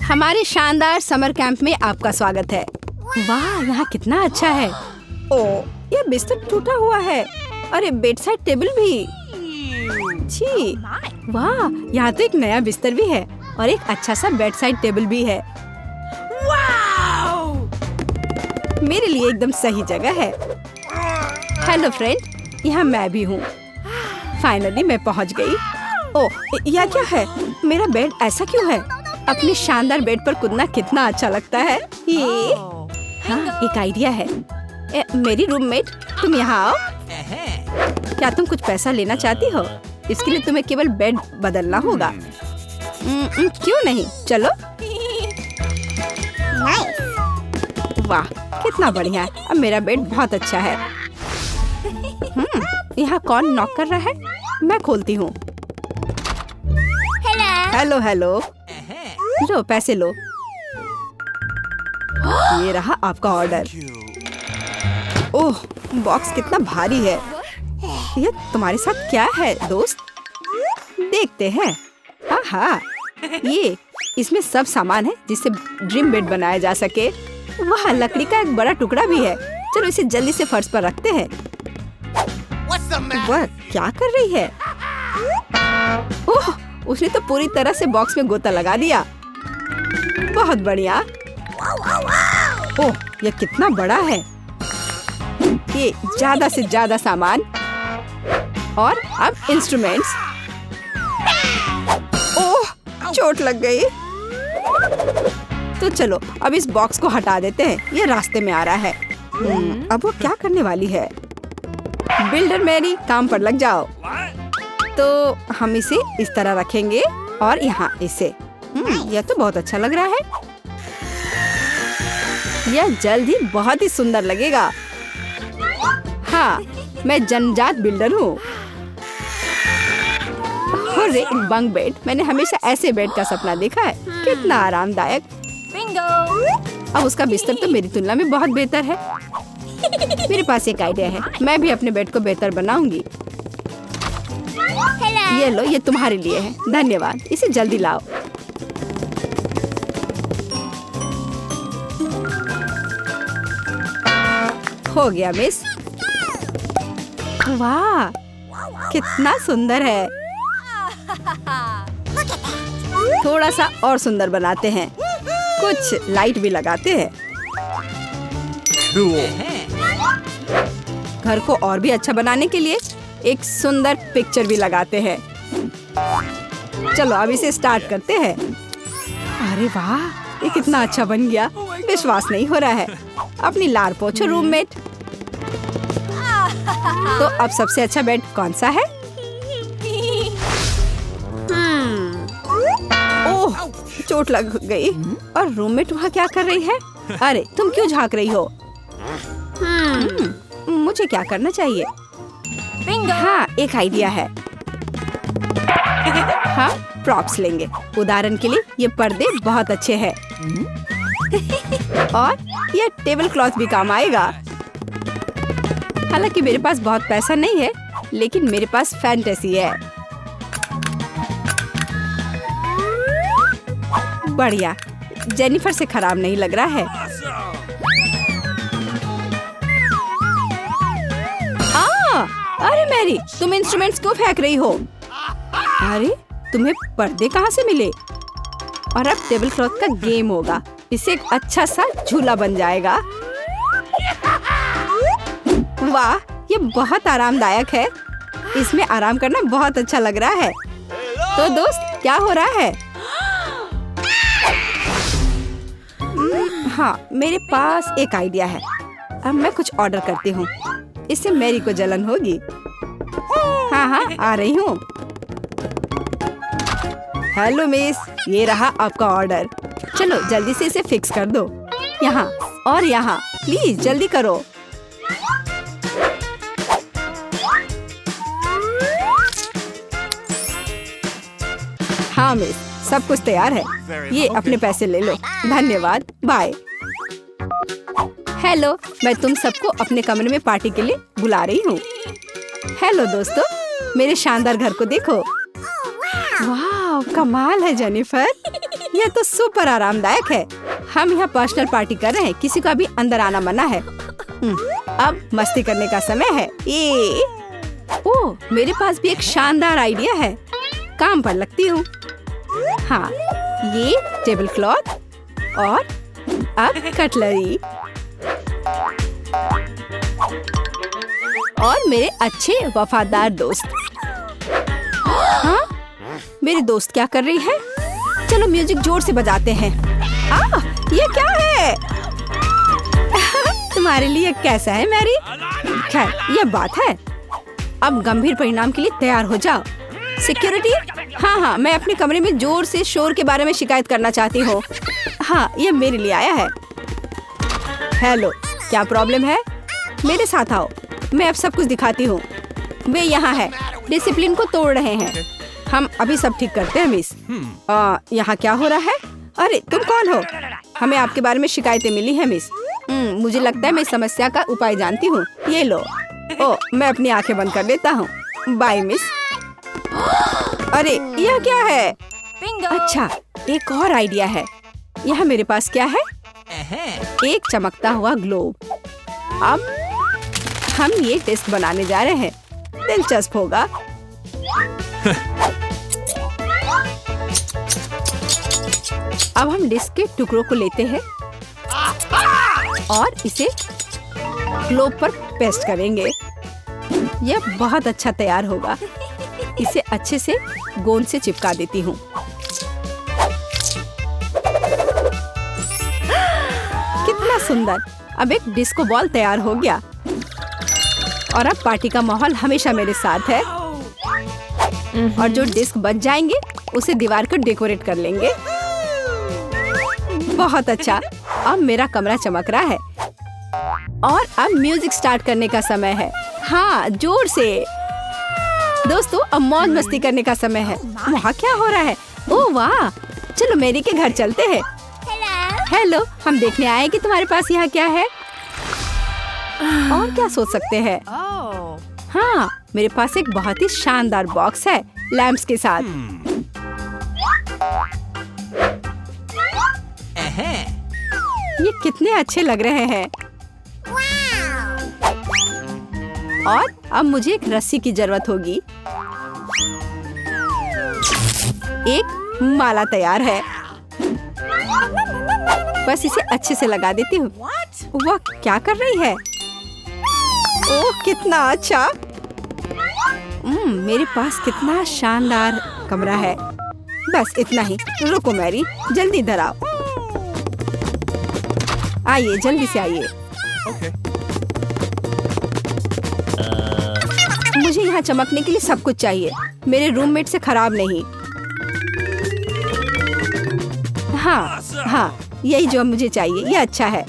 हमारे शानदार summer camp में आपका स्वागत है। वाह, यहाँ कितना अच्छा है। ओ, ये बिस्तर टूटा हुआ है। अरे, बेड साइड टेबल भी। छी, वाह, यहाँ तो एक नया बिस्तर भी है और एक अच्छा सा बेड साइड टेबल भी है। मेरे लिए एकदम सही जगह है। हेलो फ्रेंड, यहाँ मैं भी हूँ। फाइनली मैं पहुँच गई। ओह, यह क्या है? मेरा बेड ऐसा क्यों है? अपने शानदार बेड पर कूदना कितना अच्छा लगता है। ये हाँ, एक आइडिया है। मेरी रूममेट, तुम यहाँ आओ। क्या तुम कुछ पैसा लेना चाहती हो? इसके लिए तुम्हें केवल बेड बदलना होगा। क्यों नहीं, चलो। वाह, कितना बढ़िया है। अब मेरा बेड बहुत अच्छा है। यहाँ कौन नॉक कर रहा है? मैं खोलती हूँ। Hello hello. लो, पैसे लो। ये रहा आपका ऑर्डर। ओह, बॉक्स कितना भारी है। ये तुम्हारे साथ क्या है दोस्त? देखते हैं। हाँ, ये इसमें सब सामान है जिससे ड्रीम बेड बनाया जा सके। वहाँ लकड़ी का एक बड़ा टुकड़ा भी है। चलो इसे जल्दी से फर्श पर रखते हैं। वह क्या कर रही है? ओह, उसने तो पूरी तरह से बॉक्स में गोता लगा दिया। बहुत बढ़िया। ओह, यह कितना बड़ा है। ये ज्यादा से ज्यादा सामान और अब इंस्ट्रूमेंट्स। ओह, चोट लग गई। तो चलो अब इस बॉक्स को हटा देते हैं। ये रास्ते में आ रहा है। अब वो क्या करने वाली है? बिल्डर मैरी, काम पर लग जाओ। तो हम इसे इस तरह रखेंगे और यहाँ इसे। यह तो बहुत अच्छा लग रहा है। यह जल्द ही बहुत ही सुंदर लगेगा। हाँ, मैं जन्मजात बिल्डर हूँ। और एक बंक बेड, मैंने हमेशा ऐसे बेड का सपना देखा है। कितना आरामदायक। अब उसका बिस्तर तो मेरी तुलना में बहुत बेहतर है। मेरे पास एक आइडिया है। मैं भी अपने बेड को बेहतर बनाऊंगी। ये लो, ये तुम्हारे लिए है। धन्यवाद। इसे जल्दी लाओ। हो गया मिस। वाह, कितना सुंदर है। थोड़ा सा और सुंदर बनाते हैं। कुछ लाइट भी लगाते हैं। घर को और भी अच्छा बनाने के लिए एक सुंदर पिक्चर भी लगाते हैं। चलो अब इसे स्टार्ट करते हैं। अरे वाह, ये कितना अच्छा बन गया। विश्वास नहीं हो रहा है। अपनी लार पोछो रूममेट। तो अब सबसे अच्छा बेड कौन सा है? ओह, चोट लग गई। और रूममेट वहाँ क्या कर रही है? अरे, तुम क्यों झांक रही हो? मुझे क्या करना चाहिए? हाँ, एक आइडिया है। हाँ, प्रॉप्स लेंगे। उदाहरण के लिए ये पर्दे बहुत अच्छे हैं। और ये टेबल क्लॉथ भी काम आएगा। हालांकि मेरे पास बहुत पैसा नहीं है, लेकिन मेरे पास फैंटेसी है। बढ़िया, जेनिफर से खराब नहीं लग रहा है। अरे मैरी, तुम इंस्ट्रूमेंट्स क्यों फेंक रही हो? अरे, तुम्हें पर्दे कहाँ से मिले? और अब टेबल क्लॉथ का गेम होगा। इससे एक अच्छा सा झूला बन जाएगा। वाह, ये बहुत आरामदायक है। इसमें आराम करना बहुत अच्छा लग रहा है। तो दोस्त, क्या हो रहा है? हाँ, मेरे पास एक आइडिया है। अब मैं कुछ ऑर्डर करती हूँ। इससे मैरी को जलन होगी। हाँ, आ रही हूँ। हेलो मिस, ये रहा आपका ऑर्डर। चलो जल्दी से इसे फिक्स कर दो। यहाँ और यहाँ, प्लीज जल्दी करो। हाँ मिस, सब कुछ तैयार है। ये अपने पैसे ले लो। धन्यवाद, बाय। हेलो, मैं तुम सबको अपने कमरे में पार्टी के लिए बुला रही हूँ। हेलो दोस्तों, मेरे शानदार घर को देखो। वाह, कमाल है जेनिफर। यह तो सुपर आरामदायक है। हम यहाँ पर्सनल पार्टी कर रहे हैं, किसी का भी अंदर आना मना है। अब मस्ती करने का समय है। ये ओह, मेरे पास भी एक शानदार आइडिया है, काम पर लगती हूँ। हाँ, ये टेबल क्लॉथ और अब कटलरी और मेरे अच्छे वफादार दोस्त। हाँ, मेरी दोस्त क्या कर रही है? चलो म्यूजिक जोर से बजाते हैं। ये क्या है? तुम्हारे लिए कैसा है मैरी? खैर, ये बात है। अब गंभीर परिणाम के लिए तैयार हो जाओ। सिक्योरिटी, हाँ, मैं अपने कमरे में जोर से शोर के बारे में शिकायत करना चाहती हूँ। हाँ, ये मेरे लिए आया है। हेलो, क्या प्रॉब्लम है? मेरे साथ आओ, मैं अब सब कुछ दिखाती हूँ। वे यहाँ है, डिसिप्लिन को तोड़ रहे हैं। हम अभी सब ठीक करते हैं मिस। यहाँ क्या हो रहा है? अरे तुम कौन हो? हमें आपके बारे में शिकायतें मिली है मिस। मुझे लगता है मैं इस समस्या का उपाय जानती हूँ। ये लो। मैं अपनी आंखें बंद कर लेता हूँ। Bye miss. अरे यह क्या है? अच्छा, एक और आइडिया है। यह मेरे पास क्या है? एक चमकता हुआ ग्लोब। अब हम ये टेस्ट बनाने जा रहे हैं, दिलचस्प होगा। अब हम डिस्क के टुकड़ों को लेते हैं और इसे ग्लोब पर पेस्ट करेंगे। यह बहुत अच्छा तैयार होगा। इसे अच्छे से गोंद से चिपका देती हूँ। कितना सुंदर! अब एक डिस्को बॉल तैयार हो गया और अब पार्टी का माहौल हमेशा मेरे साथ है। और जो डिस्क बच जाएंगे उसे दीवार को डेकोरेट कर लेंगे। बहुत अच्छा, अब मेरा कमरा चमक रहा है और अब म्यूजिक स्टार्ट करने का समय है। हाँ, जोर से। दोस्तों, अब मौज मस्ती करने का समय है। वहाँ क्या हो रहा है? ओह वाह, चलो मेरी के घर चलते हैं। हेलो, हम देखने आए कि तुम्हारे पास यहाँ क्या है। और क्या सोच सकते हैं? हाँ, मेरे पास एक बहुत ही शानदार बॉक्स है लैंप्स के साथ। ये कितने अच्छे लग रहे हैं। और अब मुझे एक रस्सी की जरूरत होगी। एक माला तैयार है, बस इसे अच्छे से लगा देती हूँ। वह क्या कर रही है? ओह, कितना अच्छा! मेरे पास कितना शानदार कमरा है। बस इतना ही। रुको मैरी, जल्दी इधर आओ। आइए, जल्दी से आइए। मुझे यहाँ चमकने के लिए सब कुछ चाहिए, मेरे रूममेट से खराब नहीं। हाँ, यही जो मुझे चाहिए, ये अच्छा है।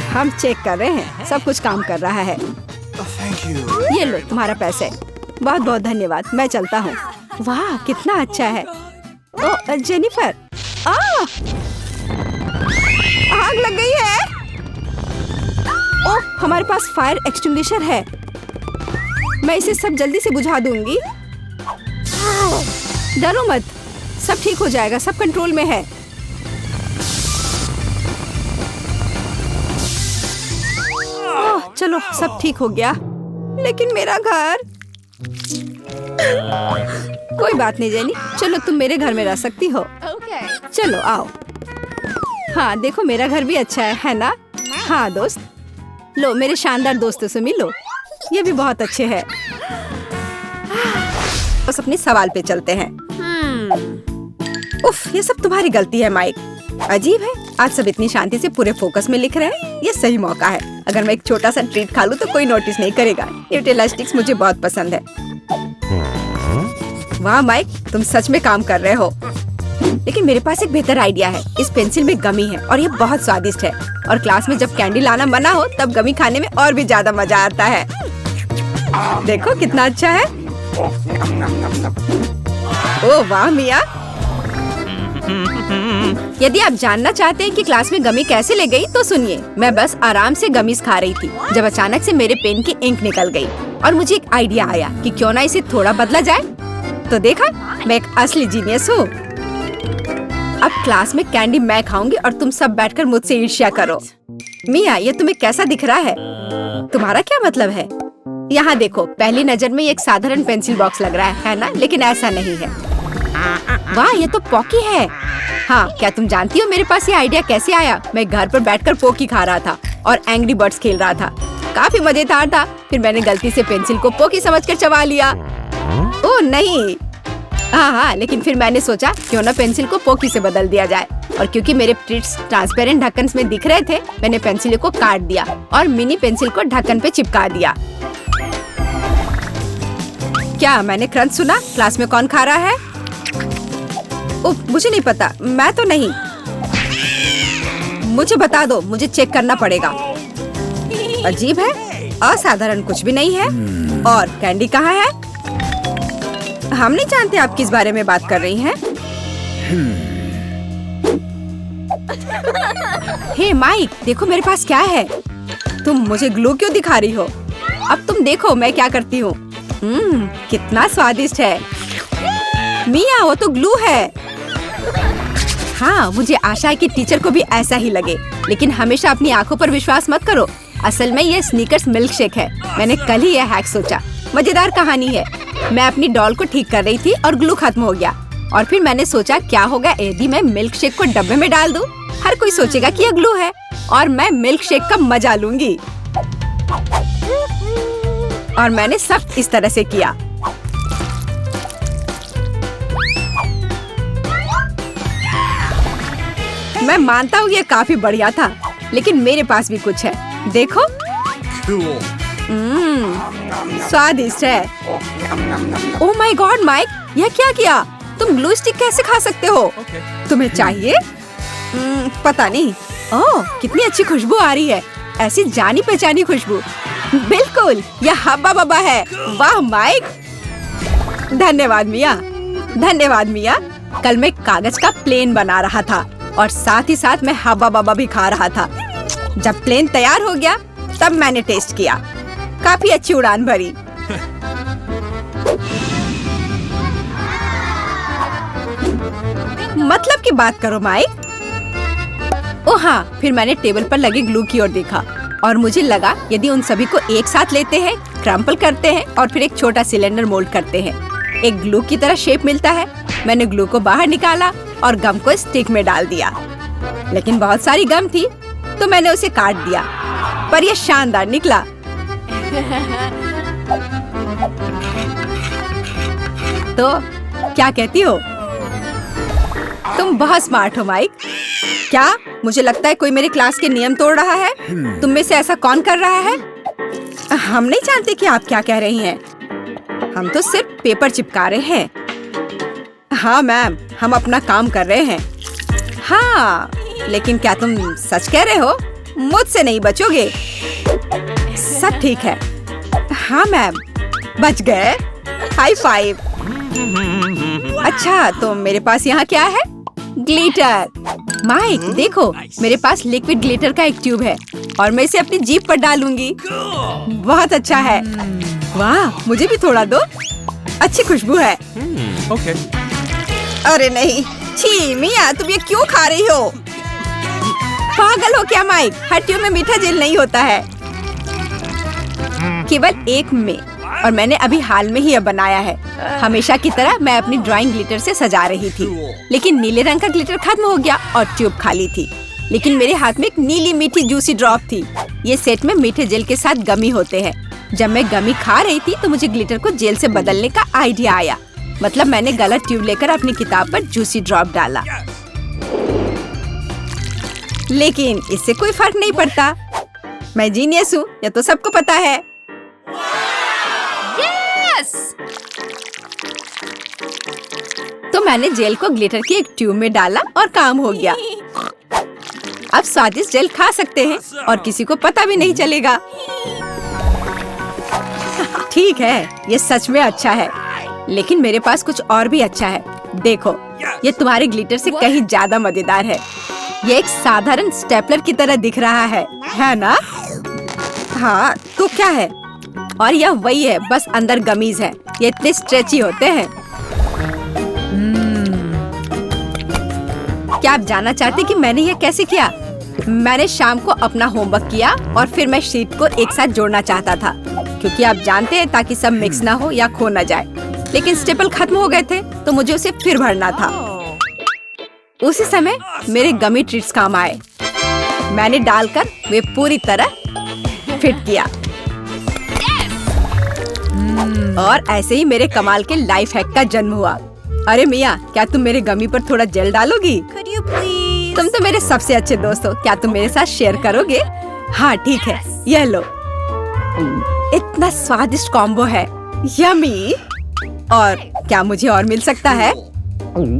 हम चेक कर रहे हैं, सब कुछ काम कर रहा है। ये लो तुम्हारा पैसे। बहुत बहुत धन्यवाद, मैं चलता हूँ। वाह, कितना अच्छा है। ओह जेनिफर, आग लग गई है। ओह, हमारे पास फायर एक्सटिंग्विशर है, मैं इसे सब जल्दी से बुझा दूंगी। डरो मत, सब ठीक हो जाएगा, सब कंट्रोल में है। ओह, चलो सब ठीक हो गया, लेकिन मेरा घर। कोई बात नहीं जेनी, चलो तुम मेरे घर में रह सकती हो। चलो आओ। हाँ देखो, मेरा घर भी अच्छा है ना? हाँ दोस्त, लो मेरे शानदार दोस्तों से मिलो, ये भी बहुत अच्छे हैं। बस अपने सवाल पे चलते हैं। उफ, ये सब तुम्हारी गलती है माइक। अजीब है, आज सब इतनी शांति से पूरे फोकस में लिख रहे हैं। ये सही मौका है, अगर मैं एक छोटा सा ट्रीट खा लूं तो कोई नोटिस नहीं करेगा। न्यूट्रेला स्टिक्स मुझे बहुत पसंद है। वाह माइक, तुम सच में काम कर रहे हो। लेकिन मेरे पास एक बेहतर आइडिया है। इस पेंसिल में गमी है और ये बहुत स्वादिष्ट है। और क्लास में जब कैंडी लाना मना हो तब गमी खाने में और भी ज्यादा मजा आता है। देखो कितना अच्छा है। ओह वाह मिया। यदि आप जानना चाहते हैं कि क्लास में गमी कैसे ले गई तो सुनिए। मैं बस आराम से गमीज खा रही थी जब अचानक से मेरे पेन की इंक निकल गई और मुझे एक आइडिया आया कि क्यों ना इसे थोड़ा बदला जाए। तो देखा, मैं एक असली जीनियस हूँ। अब क्लास में कैंडी मैं खाऊंगी और तुम सब बैठकर मुझसे ईर्ष्या करो। मिया, ये तुम्हें कैसा दिख रहा है? तुम्हारा क्या मतलब है? यहाँ देखो, पहली नजर में ये एक साधारण पेंसिल बॉक्स लग रहा है ना? लेकिन ऐसा नहीं है। वाह, ये तो पॉकी है। हाँ, क्या तुम जानती हो मेरे पास ये आइडिया कैसे आया? मैं घर पर बैठकर पोकी खा रहा था और एंग्री बर्ड्स खेल रहा था। काफी मजेदार था। फिर मैंने गलती से पेंसिल को पोकी समझकर चबा लिया। ओह नहीं। हाँ, लेकिन फिर मैंने सोचा क्यों ना पेंसिल को पोकी से बदल दिया जाए। और क्योंकि मेरे ट्रिट्स ट्रांसपेरेंट ढक्कन में दिख रहे थे, मैंने पेंसिल को काट दिया और मिनी पेंसिल को ढक्कन पे चिपका दिया। क्या मैंने क्रंच सुना? क्लास में कौन खा रहा है? ओह, मुझे नहीं पता। मैं तो नहीं। मुझे बता दो, मुझे चेक करना पड़ेगा। अजीब है, असाधारण कुछ भी नहीं है। और कैंडी कहाँ है? हम नहीं जानते आप किस बारे में बात कर रही हैं। हे माइक, देखो मेरे पास क्या है। तुम मुझे ग्लू क्यों दिखा रही हो? अब तुम देखो मैं क्या करती हूँ। कितना स्वादिष्ट है। मिया, वो तो ग्लू है। हाँ, मुझे आशा है कि टीचर को भी ऐसा ही लगे। लेकिन हमेशा अपनी आंखों पर विश्वास मत करो। असल में ये स्नीकर्स मिल्क शेक है। मैंने कल ही यह हैक सोचा। मजेदार कहानी है। मैं अपनी डॉल को ठीक कर रही थी और ग्लू खत्म हो गया। और फिर मैंने सोचा क्या होगा यदि मैं मिल्क शेक को डब्बे में डाल दूं? हर कोई सोचेगा कि यह ग्लू है और मैं मिल्क शेक का मजा लूंगी। और मैंने सब इस तरह से किया। मैं मानता हूँ ये काफी बढ़िया था, लेकिन मेरे पास भी कुछ है। देखो, स्वादिष्ट है। ओह माय गॉड माइक, यह क्या किया? तुम ग्लू स्टिक कैसे खा सकते हो? तुम्हें चाहिए? पता नहीं। ओह, कितनी अच्छी खुशबू आ रही है। ऐसी जानी पहचानी खुशबू। बिल्कुल, यह हब्बा बब्बा है। वाह माइक, धन्यवाद मिया। धन्यवाद मिया। कल मैं कागज का प्लेन बना रहा था और साथ ही साथ मैं हब्बा बब्बा भी खा रहा था। जब प्लेन तैयार हो गया तब मैंने टेस्ट किया। काफी अच्छी उड़ान भरी। मतलब की बात करो माइक। ओह हाँ, फिर मैंने टेबल पर लगे ग्लू की ओर देखा और मुझे लगा यदि उन सभी को एक साथ लेते हैं, क्रम्पल करते हैं और फिर एक छोटा सिलेंडर मोल्ड करते हैं, एक ग्लू की तरह शेप मिलता है। मैंने ग्लू को बाहर निकाला और गम को स्टिक में डाल दिया। लेकिन बहुत सारी गम थी तो मैंने उसे काट दिया, पर यह शानदार निकला। तो क्या कहती हो? तुम बहुत स्मार्ट हो माइक। क्या मुझे लगता है कोई मेरे क्लास के नियम तोड़ रहा है? तुम में से ऐसा कौन कर रहा है? हम नहीं जानते कि आप क्या कह रही हैं। हम तो सिर्फ पेपर चिपका रहे हैं। हाँ मैम, हम अपना काम कर रहे हैं। हाँ, लेकिन क्या तुम सच कह रहे हो? मुझसे नहीं बचोगे। सब ठीक है। हाँ मैम, बच गए। High five. अच्छा, तो मेरे पास यहाँ क्या है? ग्लिटर। माइक देखो, मेरे पास लिक्विड ग्लिटर का एक ट्यूब है और मैं इसे अपनी जीभ पर डालूंगी। बहुत अच्छा है। वाह, मुझे भी थोड़ा दो। अच्छी खुशबू है। Okay. अरे नहीं, छी मिया, तुम ये क्यों खा रही हो? पागल हो क्या माइक? हर ट्यूब में मीठा जेल नहीं होता है, केवल एक में। और मैंने अभी हाल में ही यह बनाया है। हमेशा की तरह मैं अपनी ड्राइंग ग्लिटर से सजा रही थी, लेकिन नीले रंग का ग्लिटर खत्म हो गया और ट्यूब खाली थी। लेकिन मेरे हाथ में एक नीली मीठी जूसी ड्रॉप थी। ये सेट में मीठे जेल के साथ गमी होते हैं। जब मैं गमी खा रही थी तो मुझे ग्लिटर को जेल से बदलने का आइडिया आया। मतलब मैंने गलत ट्यूब लेकर अपनी किताब पर जूसी ड्रॉप डाला, लेकिन इससे कोई फर्क नहीं पड़ता। मैं जीनियस हूँ, यह तो सबको पता है। तो मैंने जेल को ग्लिटर की एक ट्यूब में डाला और काम हो गया। अब स्वादिष्ट जेल खा सकते हैं और किसी को पता भी नहीं चलेगा। ठीक है, ये सच में अच्छा है, लेकिन मेरे पास कुछ और भी अच्छा है। देखो, ये तुम्हारे ग्लिटर से कहीं ज्यादा मजेदार है। ये एक साधारण स्टेपलर की तरह दिख रहा है ना? हाँ, तो क्या है? और यह वही है, बस अंदर गमीज है। ये इतने स्ट्रेची होते हैं। क्या आप जानना चाहते कि मैंने ये कैसे किया? मैंने शाम को अपना होमवर्क किया और फिर मैं शीट को एक साथ जोड़ना चाहता था, क्योंकि आप जानते हैं ताकि सब मिक्स ना हो या खो ना जाए। लेकिन स्टेपल खत्म हो गए थे तो मुझे उसे फिर भरना था। उसी समय मेरे गमी ट्रीट्स काम आए। मैंने डालकर वे पूरी तरह फिट किया और ऐसे ही मेरे कमाल के लाइफ हैक का जन्म हुआ। अरे मिया, क्या तुम मेरे गमी पर थोड़ा जेल डालोगी? तुम तो मेरे सबसे अच्छे दोस्त हो, क्या तुम मेरे साथ शेयर करोगे? हाँ ठीक है, यह लो। इतना स्वादिष्ट कॉम्बो है, यम्मी। और क्या मुझे और मिल सकता है?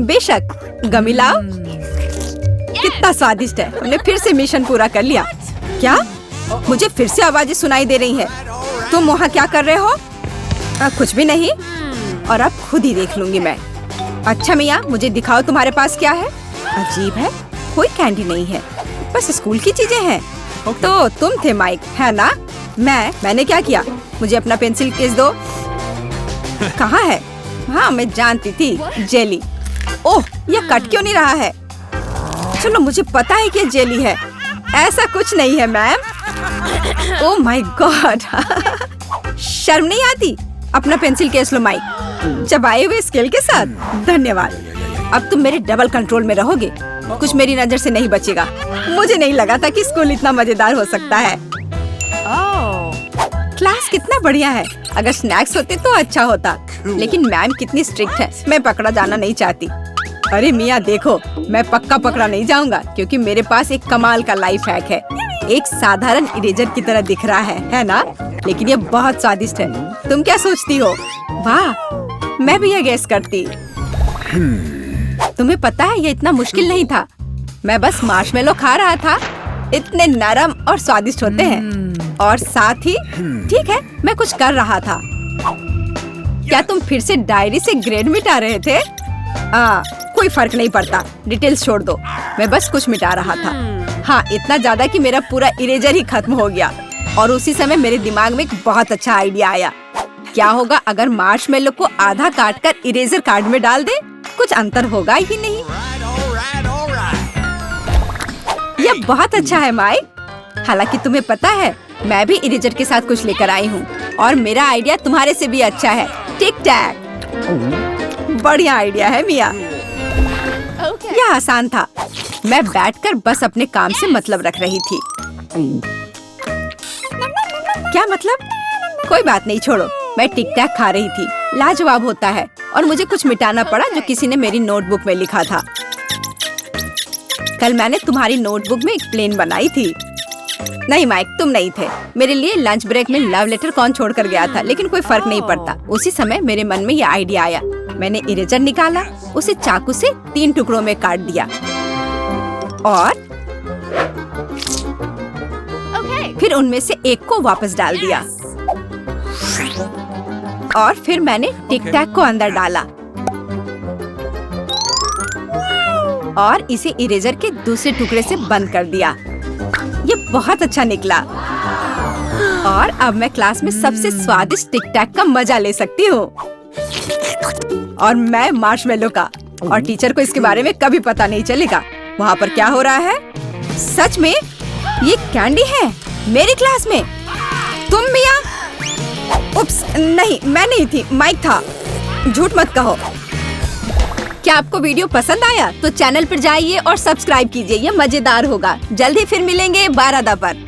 बेशक, गमी लाओ। कितना स्वादिष्ट है। हमने फिर से मिशन पूरा कर लिया। क्या? मुझे फिर से आवाजें सुनाई दे रही हैं। तुम वहाँ क्या कर रहे हो? कुछ भी नहीं। और अब खुद ही देख लूंगी मैं। अच्छा मिया, मुझे दिखाओ तुम्हारे पास क्या है। अजीब है, कोई कैंडी नहीं है, बस स्कूल की चीजें हैं। तो तुम थे माइक, है ना? मैंने क्या किया? मुझे अपना पेंसिल केस दो। कहाँ है? हाँ मैं जानती थी, जेली। ओह, यह कट क्यों नहीं रहा है? चलो, मुझे पता है कि ये जेली है। ऐसा कुछ नहीं है मैम। Oh my God. शर्म नहीं आती? अपना पेंसिल केस लो माइक, चबाए हुए स्केल के साथ। धन्यवाद। अब तुम मेरे डबल कंट्रोल में रहोगे, कुछ मेरी नजर से नहीं बचेगा। मुझे नहीं लगा था कि स्कूल इतना मजेदार हो सकता है। क्लास कितना बढ़िया है। अगर स्नैक्स होते तो अच्छा होता, लेकिन मैम कितनी स्ट्रिक्ट है, मैं पकड़ा जाना नहीं चाहती। अरे मिया देखो, मैं पक्का पकड़ा नहीं जाऊंगा, क्योंकि मेरे पास एक कमाल का लाइफ हैक है। एक साधारण इरेजर की तरह दिख रहा है ना? लेकिन ये बहुत स्वादिष्ट है। तुम क्या सोचती हो? वाह, मैं भी ये गेस करती। तुम्हें पता है ये इतना मुश्किल नहीं था। मैं बस मार्शमेलो खा रहा था। इतने नरम और स्वादिष्ट होते हैं। और साथ ही ठीक है, मैं कुछ कर रहा था। क्या तुम फिर से डायरी से ग्रेड मिटा रहे थे? कोई फर्क नहीं पड़ता, डिटेल्स छोड़ दो। मैं बस कुछ मिटा रहा था। हाँ, इतना ज्यादा कि मेरा पूरा इरेजर ही खत्म हो गया। और उसी समय मेरे दिमाग में एक बहुत अच्छा आइडिया आया। क्या होगा अगर मार्शमेलो को आधा काट कर इरेजर कार्ड में डाल दे? कुछ अंतर होगा ही नहीं। यह बहुत अच्छा है माइक। हालांकि तुम्हें पता है, मैं भी इरेजर के साथ कुछ लेकर आई हूँ, और मेरा आइडिया तुम्हारे से भी अच्छा है। टिक टैक। बढ़िया आइडिया है मिया। यह आसान था। मैं बैठकर बस अपने काम से मतलब रख रही थी। क्या मतलब? कोई बात नहीं, छोड़ो। मैं टिक टैक खा रही थी। लाजवाब होता है। और मुझे कुछ मिटाना पड़ा जो किसी ने मेरी नोटबुक में लिखा था। कल मैंने तुम्हारी नोटबुक में एक प्लेन बनाई थी। नहीं माइक, तुम नहीं थे। मेरे लिए लंच ब्रेक में लव लेटर कौन छोड़ कर गया था, लेकिन कोई फर्क नहीं पड़ता। उसी समय मेरे मन में यह आइडिया आया। मैंने इरेजर निकाला, उसे चाकू से 3 टुकड़ों में काट दिया और फिर उनमें से एक को वापस डाल दिया। और फिर मैंने टिक टैक को अंदर डाला और इसे इरेजर के दूसरे टुकड़े से बंद कर दिया। ये बहुत अच्छा निकला। और अब मैं क्लास में सबसे स्वादिष्ट टिक टैक का मजा ले सकती हूँ। और मैं मार्शमेलो का। और टीचर को इसके बारे में कभी पता नहीं चलेगा। वहाँ पर क्या हो रहा है? सच में ये कैंडी है मेरी क्लास में। तुम मिया? उप्स, नहीं, मैं नहीं थी, माइक था। झूठ मत कहो। क्या आपको वीडियो पसंद आया? तो चैनल पर जाइए और सब्सक्राइब कीजिए, ये मजेदार होगा। जल्दी फिर मिलेंगे 12 पर।